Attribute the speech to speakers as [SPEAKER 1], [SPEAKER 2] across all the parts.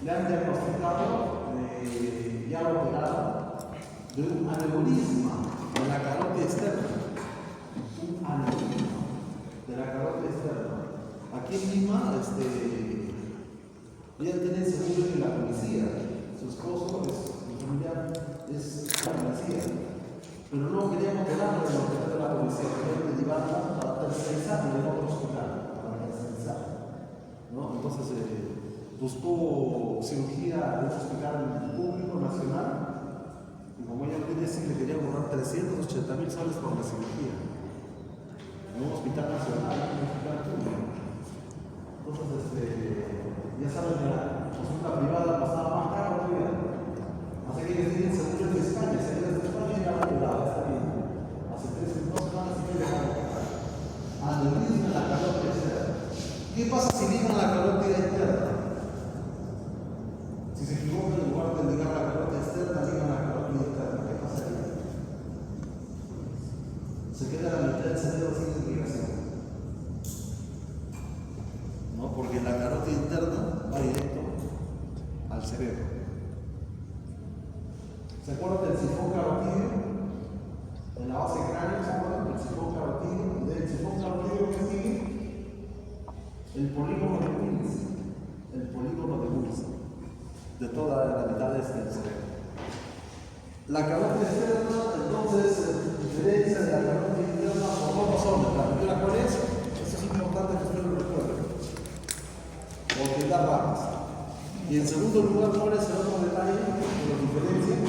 [SPEAKER 1] le han diagnosticado, ya lo operaron, de un aneurisma de la carótida externa. Un aneurisma de la carótida externa. Aquí en Lima, ella tiene seguro en la policía. Su esposo, su familia, es la policía. Pero no queríamos quedarlo en lo que de la policía, queríamos llevarla para tercerizar en otro hospital, para tercerizar. ¿No? Entonces, buscó cirugía en un hospital público nacional. Y como ella tiene, sí, le querían cobrar 380.000 soles por la cirugía. En un hospital nacional, en un hospital público. Entonces, ya saben, la consulta privada pasaba más caro todavía. Así que ellos tienen seguro de España, seguro de España ya lo privado, está bien. Hace 2 semanas sí que dejaron de pagar. Aneurisma en la carótida externa. ¿Qué pasa si ligan la carótida interna? Si se equivoca en lugar de ligar la carótida externa, ligan la carótida interna, ¿qué pasaría? Se queda la mitad del cerebro sin irrigación. ¿No? Porque la carótida interna va directo al cerebro. ¿Se acuerdan del sifón carotídeo? En la base cráneo, ¿se acuerdan del sifón carotídeo? Del sifón carotídeo que sigue el polígono de Wilson. El polígono de Wilson. De toda la mitad del cerebro. La carótida externa, entonces, diferencia de la carótida interna por 2 razones. La primera, ¿cuál es? Eso es importante que usted lo recuerde. Porque da ramas. Y en segundo lugar, ¿cuál es el otro detalle que lo diferencia?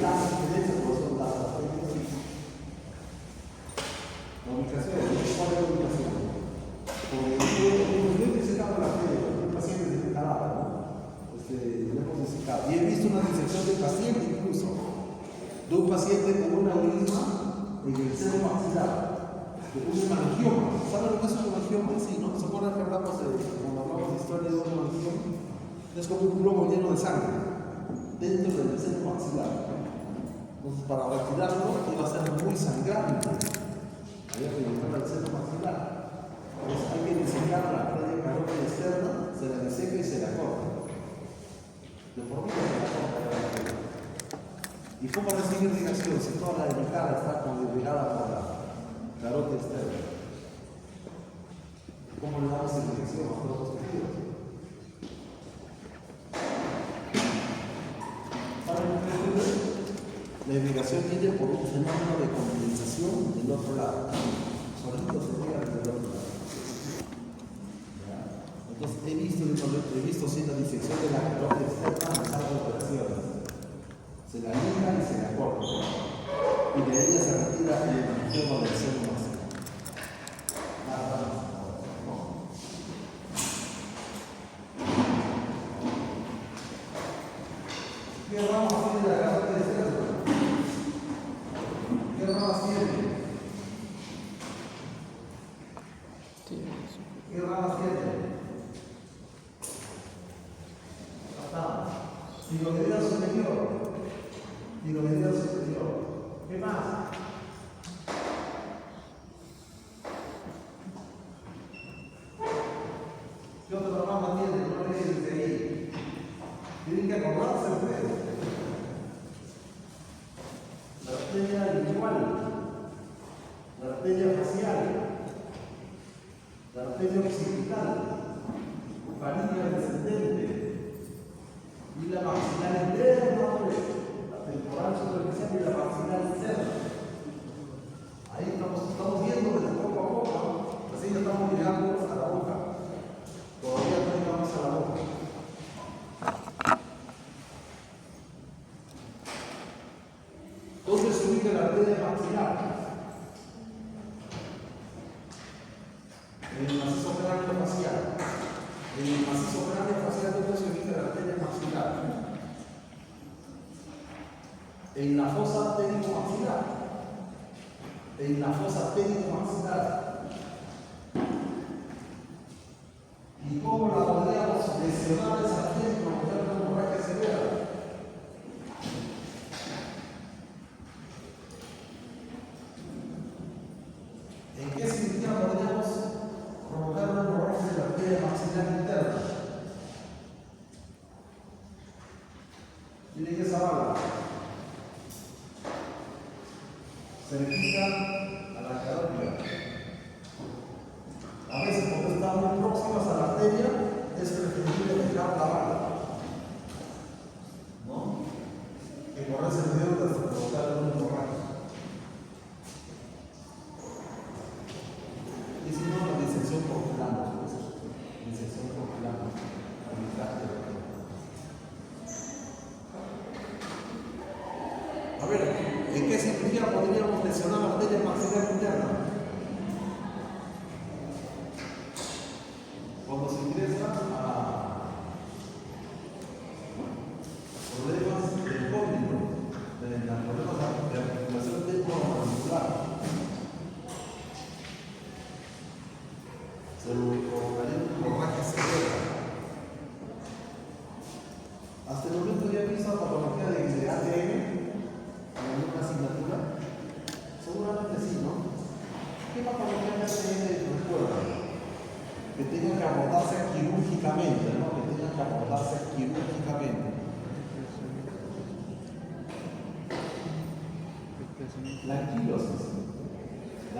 [SPEAKER 1] Las diferencias no son dadas. La ubicación, ¿cuál es la ubicación? Porque yo he disecado la fe, un paciente disecado, ¿no? Le hemos disecado. Y he visto una disección de paciente incluso, de un paciente con un aneurisma en el seno maxilar, de un hemangioma. ¿Saben lo que es un hemangioma? Sí, ¿no? ¿Se acuerdan que hablamos de, cuando hablamos de historia de un hemangioma? Es como un globo lleno de sangre dentro del seno maxilar. Entonces, para retirarlo, iba a ser muy sangrante. Había que llevar al seno maxilar. Entonces, hay que disecar la arteria carótida externa, se la diseca y se la corta. De forma que se la corta. ¿Y cómo recibir irrigación si toda la irrigada está irrigada por la carótida externa? ¿Cómo le damos irrigación a todos los tejidos? La irrigación viene por un fenómeno de condensación del otro lado. Solito se llega del otro lado. Entonces he visto si la disección de la carótida externa en sala de operaciones. Se la liga y se la corta. Y de ella se retira el hemangioma del seno maxilar. Nada más. ¿Qué ramas tiene la carótida externa? ¿Qué ramas tiene? ¿Qué ramas tiene? Tiroideo superior. Tiroideo superior. ¿Qué más? ¿Qué otra rama tiene? No le desde ahí. Tienen que acordarse ustedes. La arteria lingual, la arteria facial, la arteria occipital, faringe descendente y la maxilar interna, la temporal superficial y la maxilar interna. Ahí estamos viendo desde poco a poco, así ya estamos llegando a la boca. Todavía no llegamos a la boca. ¿Dónde se ubica la arteria maxilar? En el macizo cráneo facial. En el macizo cráneo facial, ¿dónde se ubica la arteria maxilar? En la fosa técnico-maxilar. En la fosa técnico-maxilar. ¿Y cómo la podríamos lesionar esa piel para provocar una hemorragia severa? ¿En qué cirugía podríamos provocar una hemorragia de la arteria maxilar interna? hacer deudas y provocar un hemorragia. Y si no, la disección por planos, disección por planos, a ver, ¿en qué cirugía podríamos lesionar la arteria maxilar interna? Cuando se ingresa a problemas del cóndilo, de problemas de articulación temporomandibular, se provocaría una hemorragia severa. Hasta el momento ya he visto patología de ATM en alguna asignatura. Seguramente sí, ¿no? ¿Qué patología de ATM recuerdan? Que tengan que abordarse quirúrgicamente, ¿no? Que tengan que abordarse quirúrgicamente. La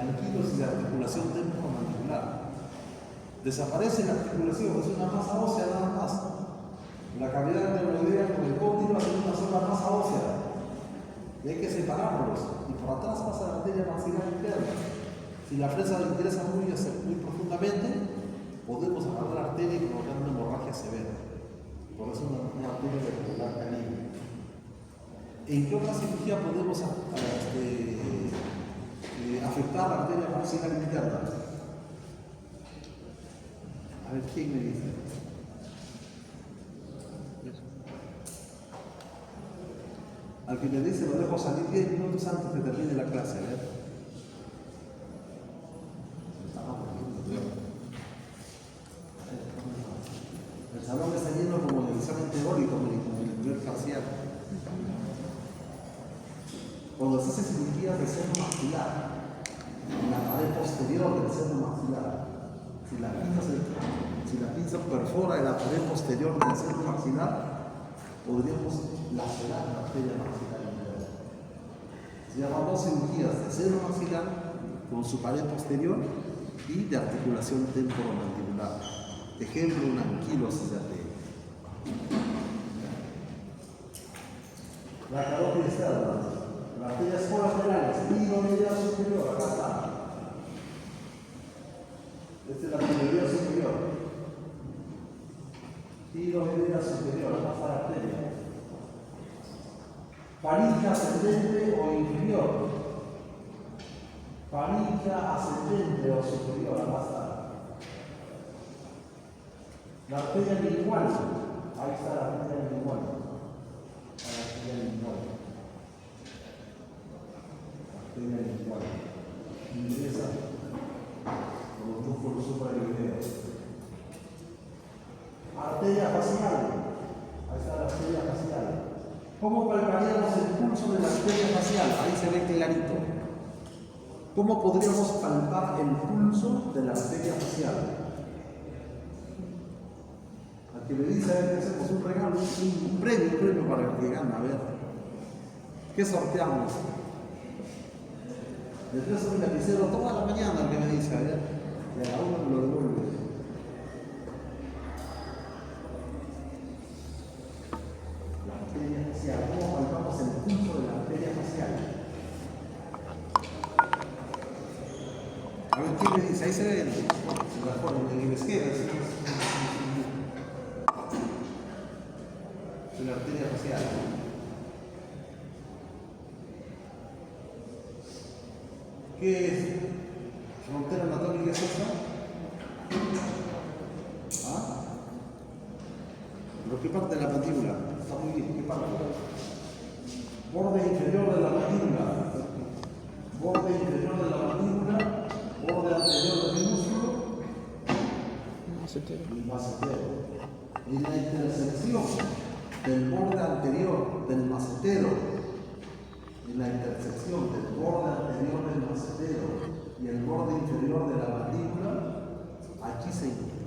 [SPEAKER 1] anquilosis de articulación temporomandibular. Desaparece la articulación, es una masa ósea nada más. La cavidad neuroidea con el cóndilo hace una sola masa ósea. Y hay que separarlos. Y por atrás pasa la arteria maxilar interna. Si la presa ingresa muy profundamente, podemos agarrar la arteria y provocar una hemorragia severa. Por eso una arteria de regular calibre. ¿En qué otra cirugía podemos afectar la arteria maxilar interna? A ver, ¿quién me dice? Al que me dice lo dejo salir 10 minutos antes de que termine la clase, ¿ver? El salón está lleno como en el examen teórico, como en el nivel parcial. Cuando se hace cirugía de seno maxilar, en la pared posterior del seno maxilar, si la pinza perfora en la pared posterior del seno maxilar, podríamos lacerar la arteria maxilar interna. Se llaman dos cirugías de seno maxilar con su pared posterior y de articulación temporomandibular. Ejemplo, una anquilosis de arteria. La carótida externa, las arterias colaterales, tiroidea superior, acá está. Esta es la tiroidea superior. Tiroidea superior, acá está la arteria. Faringe ascendente o inferior. Faringe ascendente o superior, acá está. La arteria lingual, ahí está la arteria lingual. La arteria lingual. La arteria lingual. Ingresa por los músculos suprayoideos. Arteria facial, ahí está la arteria facial. ¿Cómo palparíamos el pulso de la arteria facial? Ahí se ve clarito. ¿Cómo podríamos palpar el pulso de la arteria facial? Al que me dice, a ver, que hacemos un regalo, un premio para el que gana, a ver. ¿Qué sorteamos? Le presto un lapicero toda la mañana al que me dice, a ver, y a la una me lo devuelve. La arteria facial, ¿cómo palpamos el pulso de la arteria facial? A ver, ¿quién me dice? Ahí se ve en la forma en el esquema. De la arteria facial. ¿Qué es? ¿Frontera anatómica es esta? ¿Ah? ¿Pero qué parte de la mandíbula? Está muy bien, ¿qué parte? Borde inferior de la mandíbula. Borde inferior de la mandíbula. Borde anterior del músculo. El macetero. Y la intersección del borde anterior del macetero, en la intersección del borde anterior del macetero y el borde inferior de la mandíbula,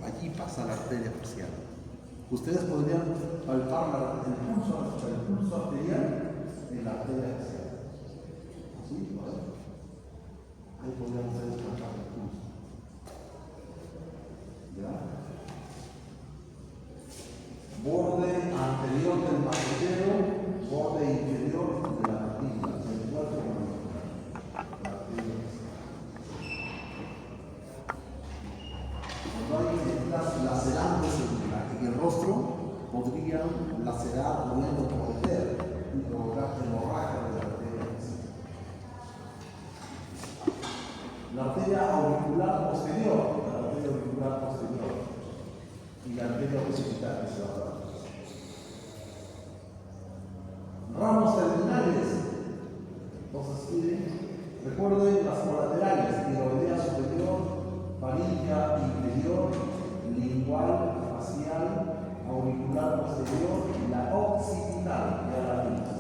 [SPEAKER 1] allí pasa la arteria facial. Ustedes podrían palpar el pulso arterial en la arteria facial. ¿Sí? ¿Vale? Ahí podrían ustedes palpar el pulso. ¿Ya? Borde anterior del macetero, borde inferior Cuando hay heridas lacerantes en el rostro, podrían lacerar, doler o morder y provocar hemorragia de la arteria. La arteria auricular posterior, y la arteria occipital, que se va a dar. Ramos terminales. Entonces, recuerden las colaterales: tiroidea superior, faríngea inferior, lingual, facial, auricular posterior y la occipital, ya la vimos.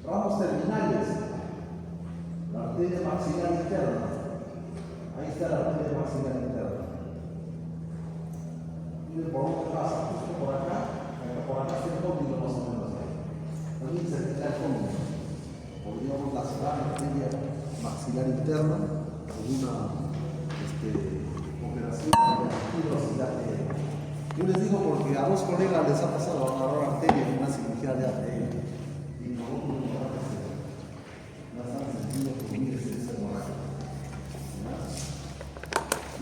[SPEAKER 1] Ramos terminales, la arteria maxilar interna. Ahí está la arteria maxilar interna. Miren por dónde pasa, justo por acá está el cóndilo más o menos. También se quita el cóndilo. Podríamos lacerar la arteria maxilar interna con una operación de fibrosidad. Yo les digo porque a dos colegas les ha pasado a agarrar arteria en una cirugía de ATM. Y nosotros no están sentidos que mire ese hemorragia.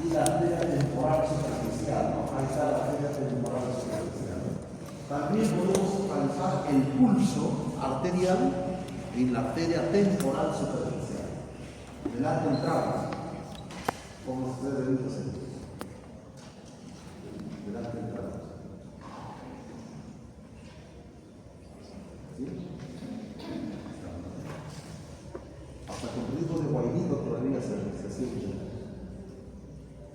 [SPEAKER 1] Y la arteria temporal superficial, ¿no? Ahí está la arteria temporal superficial. También podemos localizar el pulso arterial en la arteria temporal superficial. Delante entrada, como ustedes ven, delante entrada. ¿Sí? Hasta con ritmo de guainito todavía se siente.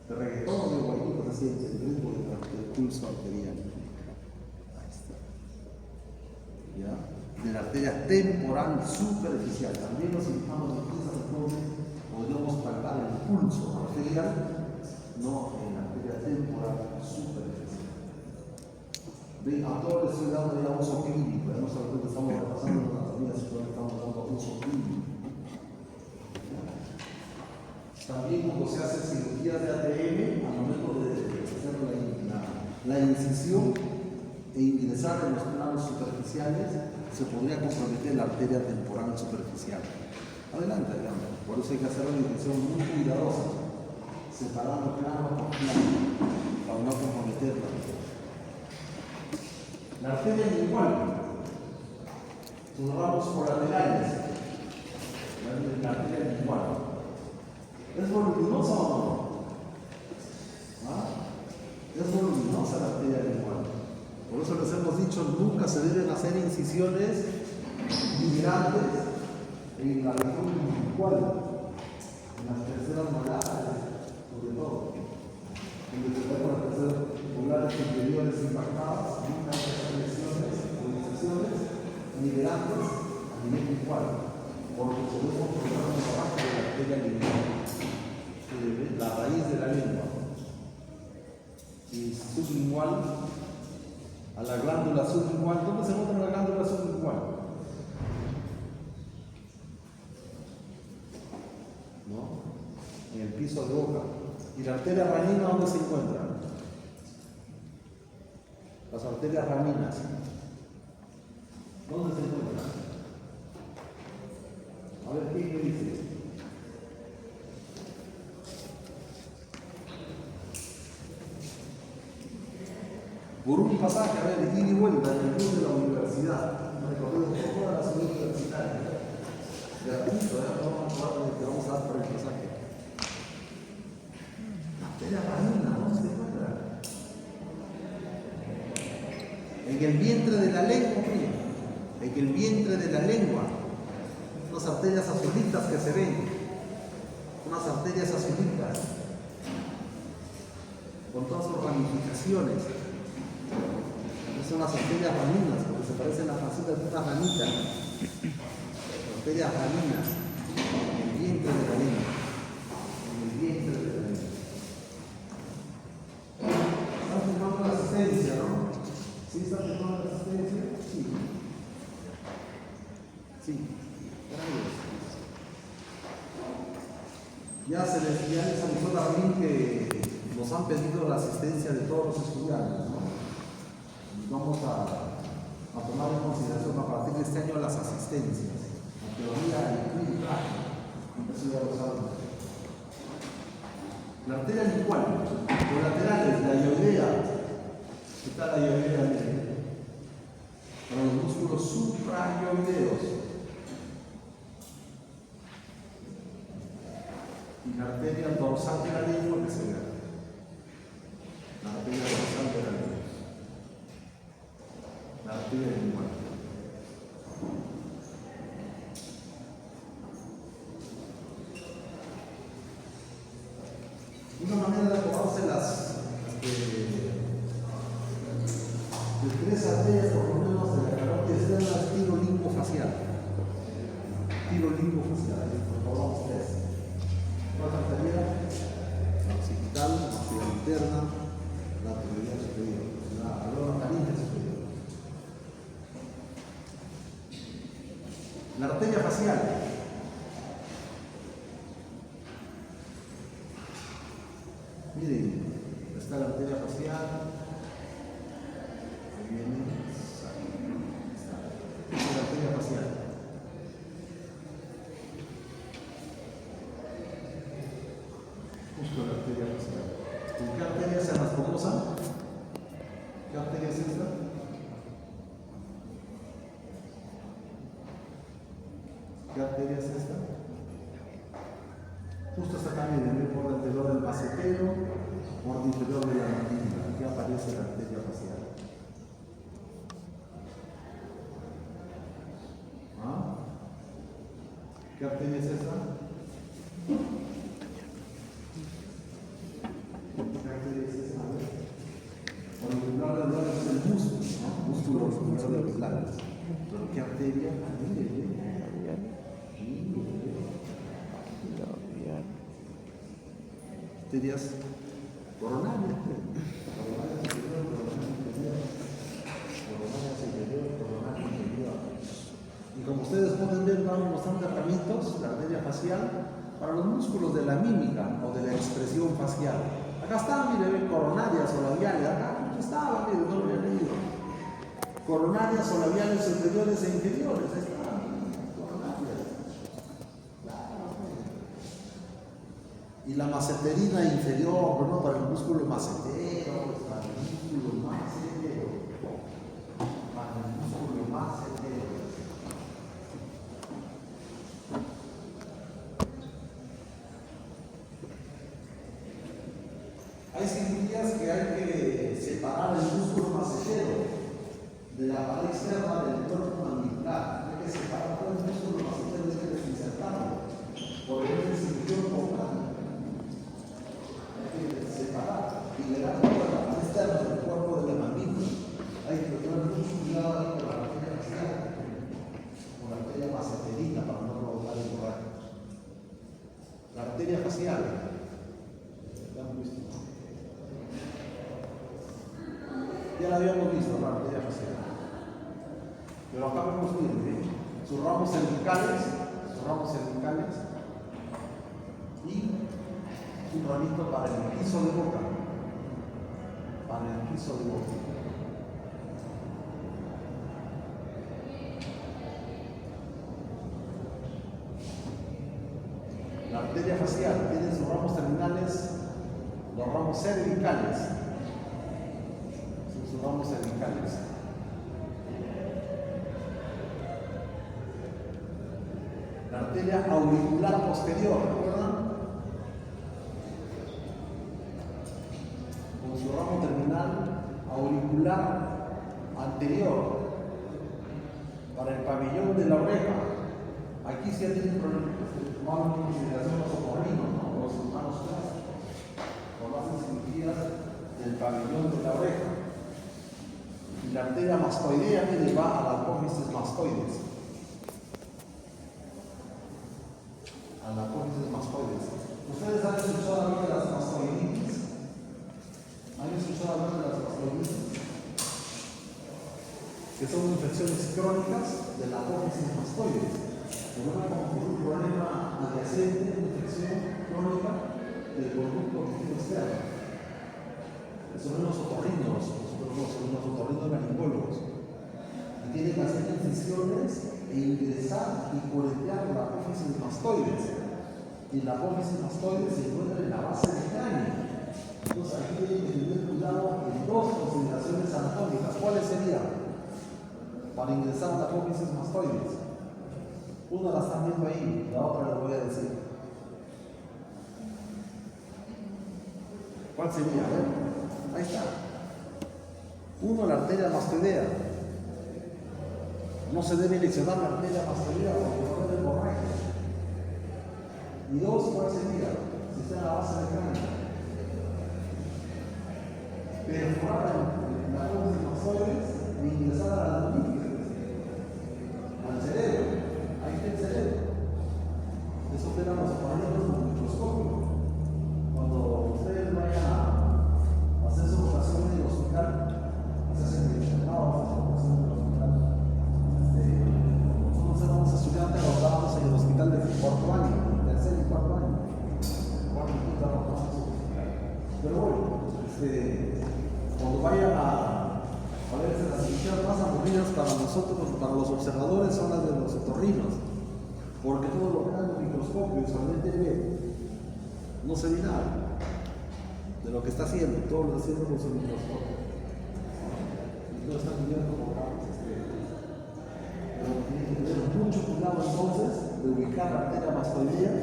[SPEAKER 1] De reggaetón de guainito se siente el ritmo del pulso arterial. Ahí está. ¿Ya? De la arteria temporal superficial. También los cirujanos de piezas entonces podríamos palpar el pulso arterial, no en la arteria temporal superficial. Ven, a todos les estoy dando ya uso clínico, ya no solamente estamos repasando la anatomía, sino que estamos dando uso clínico. También cuando se hace cirugía de ATM, al momento de hacer la incisión e ingresar en los planos superficiales, se podría comprometer la arteria temporal superficial. Adelante. Por eso hay que hacer una incisión muy cuidadosa, separando plano por plano, para no comprometerla. La arteria lingual, sus ramos colaterales, la arteria lingual. ¿Es voluminosa o no? Es voluminosa la arteria lingual. Por eso les hemos dicho, nunca se deben hacer incisiones migrantes en la región lingual, en las terceras molares, sobre todo. Donde se ven las terceras molares inferiores impactadas, nunca hay que hacer lesiones o incisiones migrantes a nivel lingual, porque podemos provocar un trabajo de la arteria lingual. La raíz de la lengua y sublingual a la glándula sublingual. ¿Dónde se encuentra la glándula sublingual? ¿No? En el piso de boca. ¿Y la arteria ranina dónde se encuentra? Las arterias raninas, ¿dónde se encuentran? A ver, ¿quién me dice? Por un pasaje, a ver, de ida y vuelta en el bus de la universidad, recorriendo toda la ciudad universitaria. Gratuito, vamos a dar por el pasaje. La arteria ranina, ¿dónde se encuentra? En el vientre de la lengua, en el vientre de la lengua. Unas arterias azulitas que se ven, unas arterias azulitas, con todas sus ramificaciones. Son las arterias raninas, porque se parecen a las facetas de una ranita. Arterias raninas, en el vientre de la lengua. En el vientre de la lengua. ¿Están firmando la asistencia, no? ¿Sí están firmando la asistencia? Sí. Sí. Ya les avisó también que nos han pedido la asistencia de todos los estudiantes, ¿no? Vamos a tomar en consideración a partir de este año las asistencias, la teoría y clínica. Eso ya lo saben. La arteria lingual, los laterales, la ioidea. Está la ioidea para los músculos supraioideos. Y la arteria dorsal de la lengua que se ve. La arteria dorsal de la lengua. La arteria lingual. Una manera de acordarse de tres arterias, por lo menos, de la carótida externa es tiro lingofacial. Tiro lingofacial, recordamos tres. ¿Cuál arteria? La occipital, la arteria interna, la arteria superior, la faringe superior. La arteria facial. Miren, está la arteria facial. Ahí viene. Esta es la arteria facial. Justo la arteria facial. ¿En qué arteria se anastomosa? ¿Qué arteria es esta? ¿Qué arteria es esta? Justo está también en el borde anterior del macetero, borde inferior de la mandíbula. Aquí aparece la arteria facial. ¿Ah? ¿Qué arteria es esta? ¿Qué arteria es esta? Auricular de los labios es el músculo, ¿no? Músculo auricular de los labios. ¿Pero qué arteria? Arterias coronarias, coronaria inferior. Y como ustedes pueden ver, vamos mostrando tratamientos, la arteria facial, para los músculos de la mímica o de la expresión facial. Acá está, mire, coronarias o labiales, acá estaba, mire, no lo había leído. Coronarias o labiales superiores e inferiores, ahí está. Y la maceterina inferior, ¿no? Para el músculo macetero, para el músculo macetero, para el músculo macetero. Hay cirugías que hay que separar el músculo macetero de la pared externa del cuerpo mandibular. Hay que separar todo el músculo macetero, hay que desinsertarlo. Por ejemplo, cirugía vocal. Separar, liberar toda la parte externa del cuerpo de la mandíbula. Hay que tener mucho cuidado ahí con la arteria facial, con la arteria maceterina para no provocar el hemorragia. La arteria facial, ya la habíamos visto, la arteria facial. Pero acá vemos bien, sus ramos cervicales, y un ramito para el piso de boca. La arteria facial tiene sus ramos terminales, los ramos cervicales. Sus ramos cervicales. La arteria auricular posterior, ¿recuerdan? Con su ramo terminal auricular anterior para el pabellón de la oreja. Aquí sí tienen problemas, tomamos en consideración los otorrinos, ¿no? Los humanos clásicos, cuando hacen cirugías del pabellón de la oreja. Y la arteria mastoidea que va a las apófisis mastoides. Ustedes han escuchado hablar de las mastoiditis. Que son infecciones crónicas de la apófisis mastoides. Se llama como un problema adyacente, una infección crónica del conducto auditivo externo. Son unos otorrinos, laringólogos. Y tienen que hacer incisiones e ingresar y curetear la apófisis mastoides. y la apófisis mastoide se encuentra en la base del cráneo. Entonces aquí hay que tener cuidado en dos consideraciones anatómicas. ¿Cuáles serían? Para ingresar a la apófisis mastoides. Una la están viendo ahí, la otra les voy a decir. ¿Cuál sería? A ver, ahí está. Uno, la arteria mastoidea. No se debe lesionar la arteria mastoidea porque no debe hemorragia. Y dos, ¿cuál sería? Si está en la base del cráneo. Perforar en la apófisis mastoides e ingresar a la líquidas, al cerebro. Ahí está el cerebro. Eso te dan los compañeros con microscopio. Cuando ustedes vayan a hacer su operación en el hospital, se hacen el internado, hacen en el hospital. Nosotros éramos estudiantes, nos dábamos en el hospital de cuarto año, tercer y cuarto año. Cuarto y quinto año, pero bueno, cuando vayan a veces las cirugías más aburridas para nosotros, para los observadores, son las de los otorrinos, porque todo lo ven en el microscopio y solamente ve, no se ve nada de lo que está haciendo, todo lo está haciendo con su microscopio. Y todo está viendo como pero tiene que tener mucho cuidado entonces de ubicar la arteria mastoidea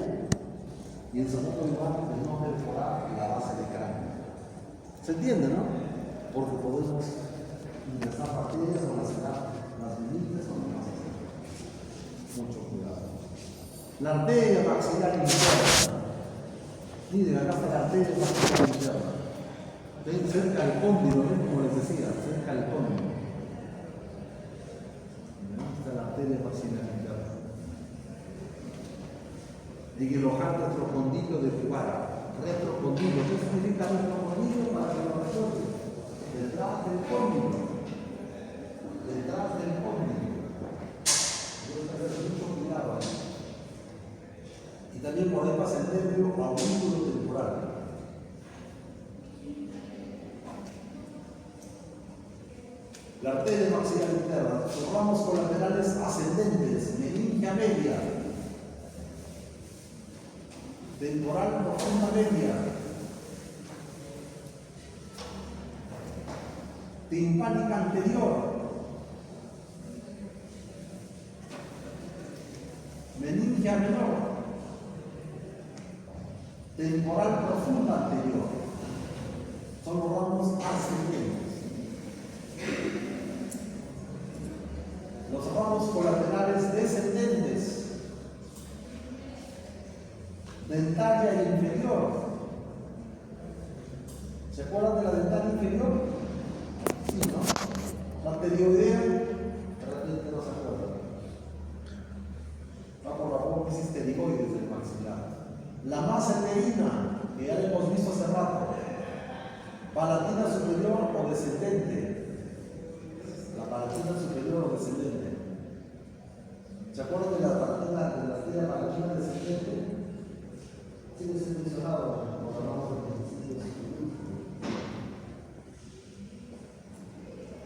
[SPEAKER 1] y en segundo lugar de no perforar la base del cráneo. ¿Se entiende, no? Porque podemos ingresar arterias o las límites o no. Mucho cuidado. La arteria maxilar interna. Miren, acá está la arteria maxilar interna. Ven cerca del cóndilo, ven como les decía, cerca del cóndilo. Aquí está la arteria maxilar interna. En el ojal retrocondilo de Fugara. Retrocondilo, ¿qué significa retrocondilo? Para que lo recuerden. Detrás del cóndilo. Detrás del cóndilo. Debe tener mucho cuidado ahí. Y también por ahí pasa el nervio audículo temporal. La arteria maxilar interna. Los ramos colaterales ascendentes, meningia media, temporal profunda media, timpánica anterior, meningia menor, temporal profunda anterior. Son los ramos ascendentes. Los ramos colaterales descendentes, dentaria inferior. ¿Se acuerdan de la dentaria inferior? Sí, ¿no? La pterioidea, de repente no se acuerdan. Va por la apófisis pterigoides del maxilar. La masa enterina, que ya la hemos visto hace rato. Palatina superior o descendente. La palatina superior o descendente. ¿Se acuerdan de la arteria palatina descendente? Sigue siendo mencionado cuando hablamos de principios.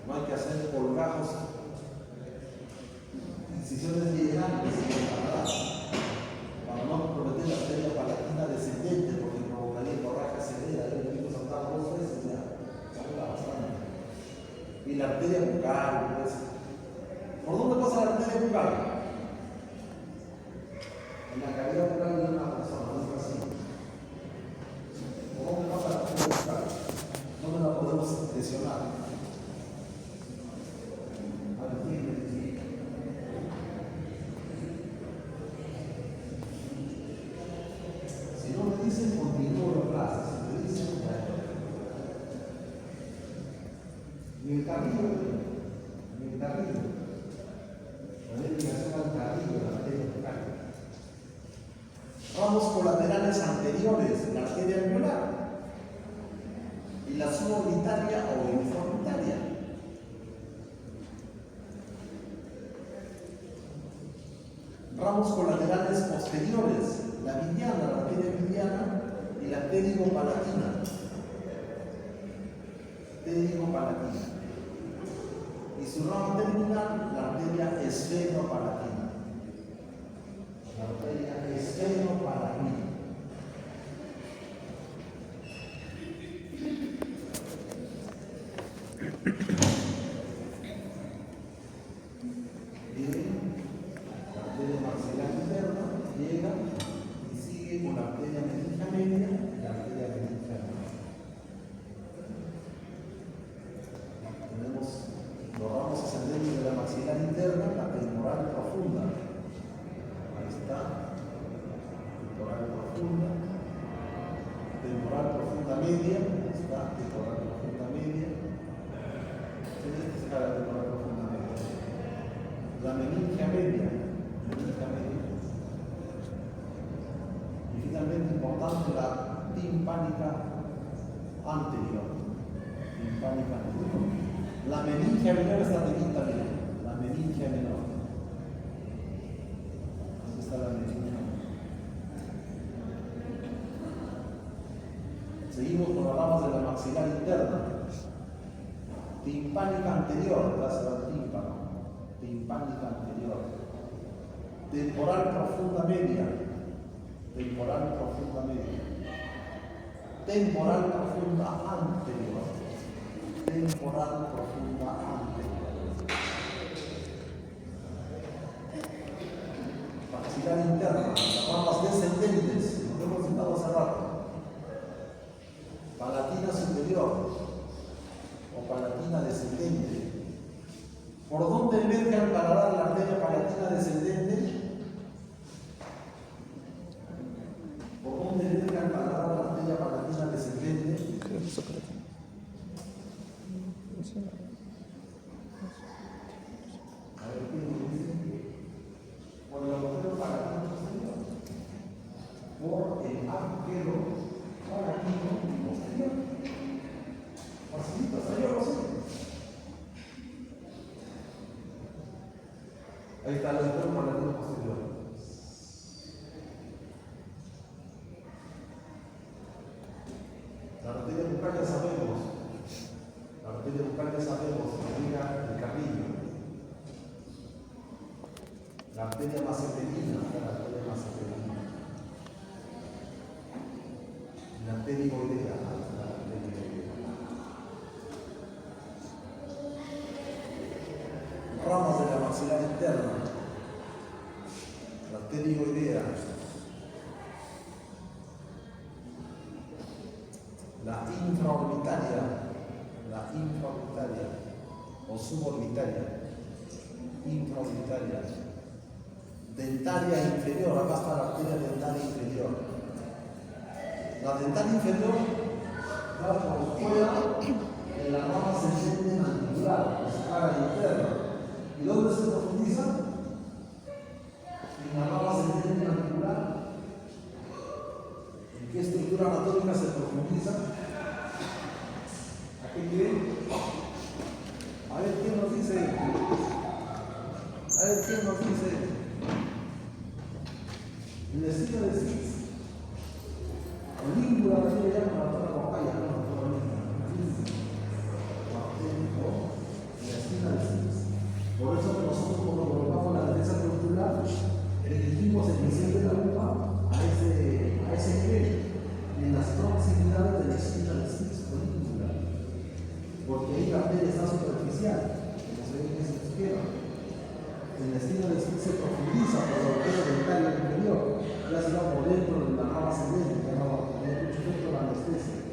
[SPEAKER 1] No hay que hacer colgajos, incisiones lineales para no comprometer la arteria palatina descendente, porque provocaría hemorragia severa. Yo le digo saltar 2 veces ya, salta bastante. Y la arteria bucal, pues. ¿Por dónde pasa la arteria bucal? En la cavidad bucal de una persona, no es así. ¿Por dónde pasa la arteria bucal? ¿Dónde la podemos lesionar? Si no me dicen, continúo la clase. Si me dicen, y el carrillo, la dedicación al carrillo, la arteria bucal. Ramos colaterales anteriores, la arteria alveolar y la suborbitaria o infraorbitaria. Ramos colaterales posteriores, la mediana, la arteria mediana y la pterigopalatina. Pterigopalatina. Y su rama terminal, la arteria esfenopalatina. La arteria esfenopalatina. arteria meningia media y la arteria meningia menor. Tenemos los ramos ascendentes de la maxilar interna, la temporal profunda. Ahí está. Temporal profunda. Temporal profunda media. Ahí está. Temporal profunda media. Esta es la temporal profunda media. La meningia media. Meningia media. Y finalmente importante la timpánica anterior. Timpánica anterior. La meningia menor está de quinta menor. La meningia menor. ¿Dónde está la meningia menor? Seguimos con las ramas de la maxilar interna. Timpánica anterior, gracias al tímpano. Timpánica anterior. Temporal profunda media. Temporal profunda media. Temporal profunda anterior. Temporal profunda anterior. Maxilar interna, las ramas descendentes, lo que hemos citado hace rato. Palatina superior o palatina descendente. ¿Por dónde emerge al paladar la arteria palatina descendente? ¿Por dónde emerge al paladar la arteria palatina descendente? A ver, ¿qué dice? Por el agujero palatino posterior. Por el agujero palatino posterior. Facilito, salió así. Ahí está el agujero palatino posterior. La arteria bucal ya sabemos. La arteria bucal ya sabemos, mira el carrillo. La arteria maceterina, la arteria maceterina. La arteria igoidea, la arteria igoidea. Ramas de la maxilar interna. La arteria igoidea. La infraorbitaria o suborbitaria, infraorbitaria, dentaria inferior, acá está la arteria dentaria inferior. La dentaria inferior va por fuera en la rama ascendente mandibular, la escala interna. ¿Y dónde se profundiza? En la rama ascendente mandibular. ¿En qué estructura anatómica se profundiza? ¿A qué nivel? A ver quién nos dice. A ver quién nos dice. En el estilo de Spitz. O língula, así le llaman a la zona cocaya, ¿no? En la esquina de Spitz. Por eso nosotros cuando colocamos la derecha frontal, dirigimos el pincel de la lupa a ese nivel, en las proximidades de la esquina de Spitz o língula. Porque ahí la arteria está superficial, como se ve en ese esquema. En la esquina de Spitz se profundiza por el agujero dentario inferior, ya se va por dentro de la rama ascendente, que no tiene mucho efecto la anestesia.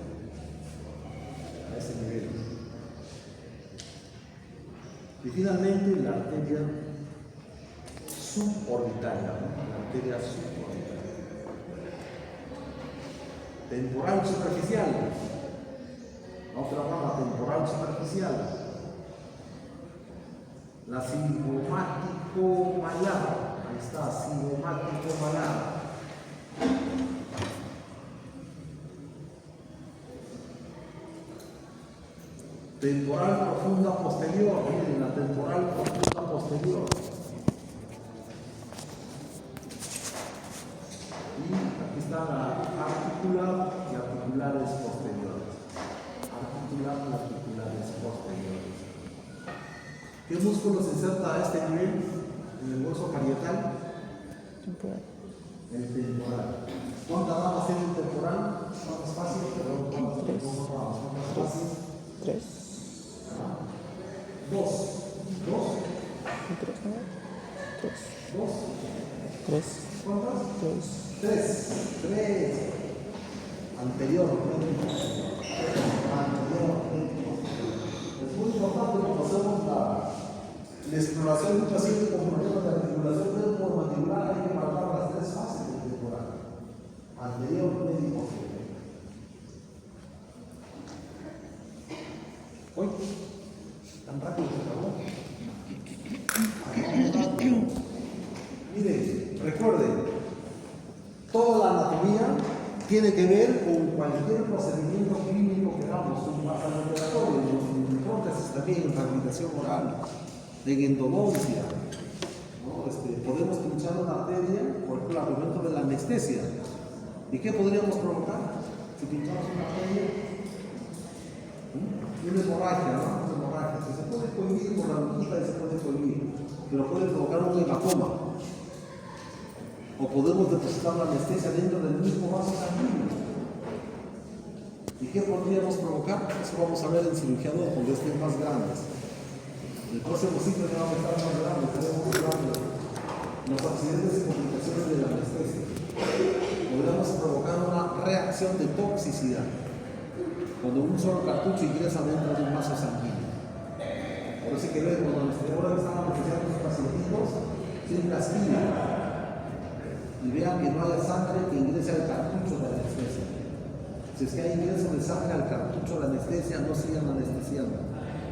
[SPEAKER 1] A ese nivel. Y finalmente la arteria suborbitaria, la arteria suborbitaria. Temporal superficial. Otra rama temporal superficial. La cigomático-malar. Ahí está, cigomático-malar. Temporal profunda posterior. Miren, la temporal profunda posterior. Y aquí está la articular y articulares posteriores. Articular y articulares posteriores. ¿Qué músculo se inserta a este nivel en el hueso parietal? Temporal. El temporal. ¿Cuántas ramas tiene el temporal? ¿Cuántas fases? ¿Cuántas ramas? ¿Cuántas fases?
[SPEAKER 2] 3.
[SPEAKER 1] 2. 2.
[SPEAKER 2] 3.
[SPEAKER 1] 2.
[SPEAKER 2] 3.
[SPEAKER 1] ¿Cuántas?
[SPEAKER 2] 3.
[SPEAKER 1] 3. anterior médico posterior. Anterior médico posterior. Es muy importante cuando hacemos la exploración de un paciente con problemas de articulación temporomandibular, hay que marcar las tres fases del temporal. Anterior médico posterior. Uy, tan rápido se acabó. Miren, recuerden, toda la anatomía tiene que ver con cualquier procedimiento clínico que hagamos, un operatorio, en prótesis también, en rehabilitación oral, en endodoncia, ¿no? Podemos pinchar una arteria, por ejemplo, al momento de la anestesia. ¿Y qué podríamos provocar? Si pinchamos una arteria, una hemorragia, ¿no? Una hemorragia. Se puede cohibir con la agujita y se puede cohibir, pero puede provocar un hematoma. O podemos depositar la anestesia dentro del mismo vaso sanguíneo. ¿Y qué podríamos provocar? Eso vamos a ver en cirugía 2 cuando estén más grandes. El próximo ciclo ya va a estar más grande, tenemos más grande. Los accidentes y complicaciones de la anestesia. Podríamos provocar una reacción de toxicidad cuando un solo cartucho ingresa dentro de un vaso sanguíneo. Por eso que luego cuando los anestesiólogos están anestesiando a los pacientitos, siempre aspiran y vean que no haya sangre que ingrese al cartucho de la anestesia. Si es que hay ingreso de sangre al cartucho de la anestesia, no sigan anestesiando.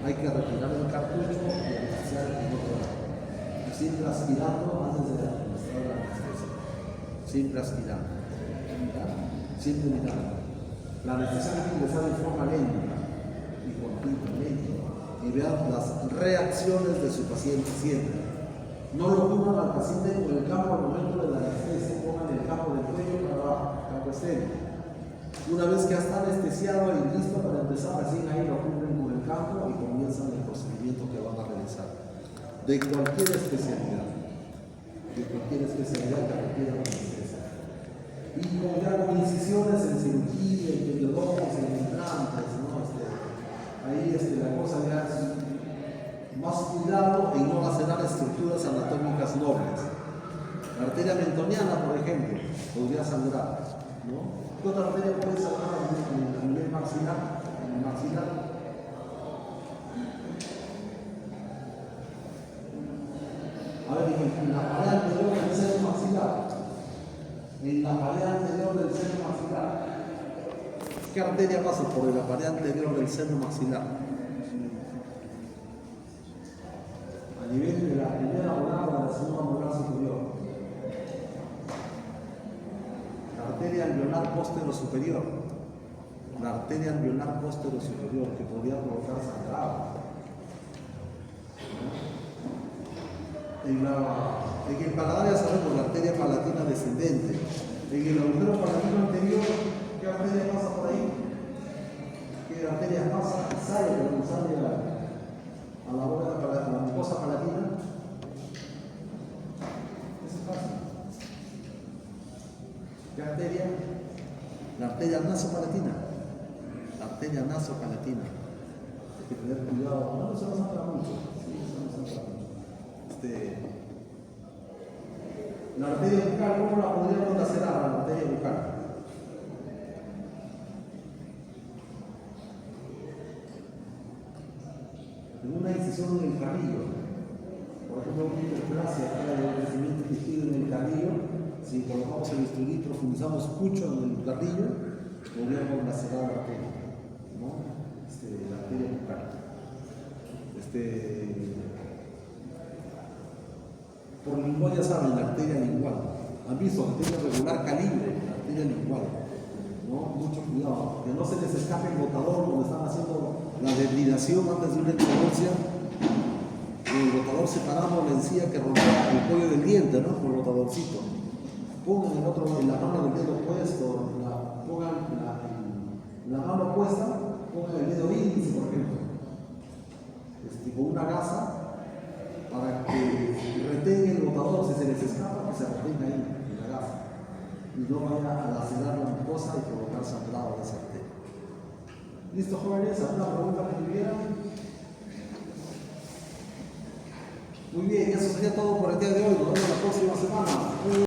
[SPEAKER 1] Hay que retirar el cartucho y anestesiar el otro lado. Siempre aspirando antes de administrar la anestesia. Siempre aspirando. Siempre mirando. La anestesia hay que ingresar de forma lenta y continua, lenta. Y vean las reacciones de su paciente siempre. No lo pongan al paciente con el campo al momento de la anestesia, pongan el campo del cuello para abajo, campo externo. Una vez que ya está anestesiado y listo para empezar, recién ahí lo cubren con el campo y comienzan el procedimiento que van a realizar. De cualquier especialidad. De cualquier especialidad que requiera la anestesia. Y como ya con incisiones en cirugía, en periodoncias, en implantes, ¿no? Ahí la cosa ya es más cuidado en no lacerar estructuras anatómicas nobles. La arteria mentoniana, por ejemplo, podría sangrar, ¿no? ¿Qué otra arteria puede sangrar a nivel maxilar? En el maxilar. A ver, en la pared anterior del seno maxilar. En la pared anterior del seno maxilar. ¿Qué arteria pasa por la pared anterior del seno maxilar? A nivel de la primera molar o de la segunda molar superior. La arteria alveolar póstero superior. La arteria alveolar póstero superior que podría provocar sangrado. En el paladar ya sabemos la arteria palatina descendente. En el agujero palatino anterior, ¿qué arteria pasa por ahí? ¿Qué arteria pasa? Sale a la boca de la mucosa palatina. Eso es fácil. ¿Qué arteria? La arteria nasopalatina. La arteria nasopalatina. Hay que tener cuidado. No se nos sangra mucho. Sí, se nos sangra mucho. La arteria bucal, ¿cómo la podríamos lacerar la arteria bucal? En una incisión en el carrillo. Por ejemplo, una hiperplasia, el crecimiento intestino en el carrillo. Si colocamos el bisturí y profundizamos mucho en el carrillo, podríamos lacerar la arteria, ¿no? La arteria bucal. Por lingual ya saben, la arteria lingual. Han visto arteria regular calibre, la arteria lingual. ¿No? Mucho cuidado, que no se les escape el botador cuando están haciendo la debridación antes de una endodoncia. El botador separamos la encía que rodea el cuello del diente, ¿no? Con el botadorcito. Pongan el otro, en la mano del dedo opuesto, pongan la mano opuesta, pongan el dedo índice, por ejemplo, con una gasa para que retenga el botador. Si se les escapa, que se retenga ahí en la gasa y no vaya a lacerar la mucosa y provocar sangrado de esa arteria. ¿Listo, jóvenes? ¿Alguna pregunta que tuvieran? Muy bien, eso sería todo por el día de hoy. Nos vemos la próxima semana.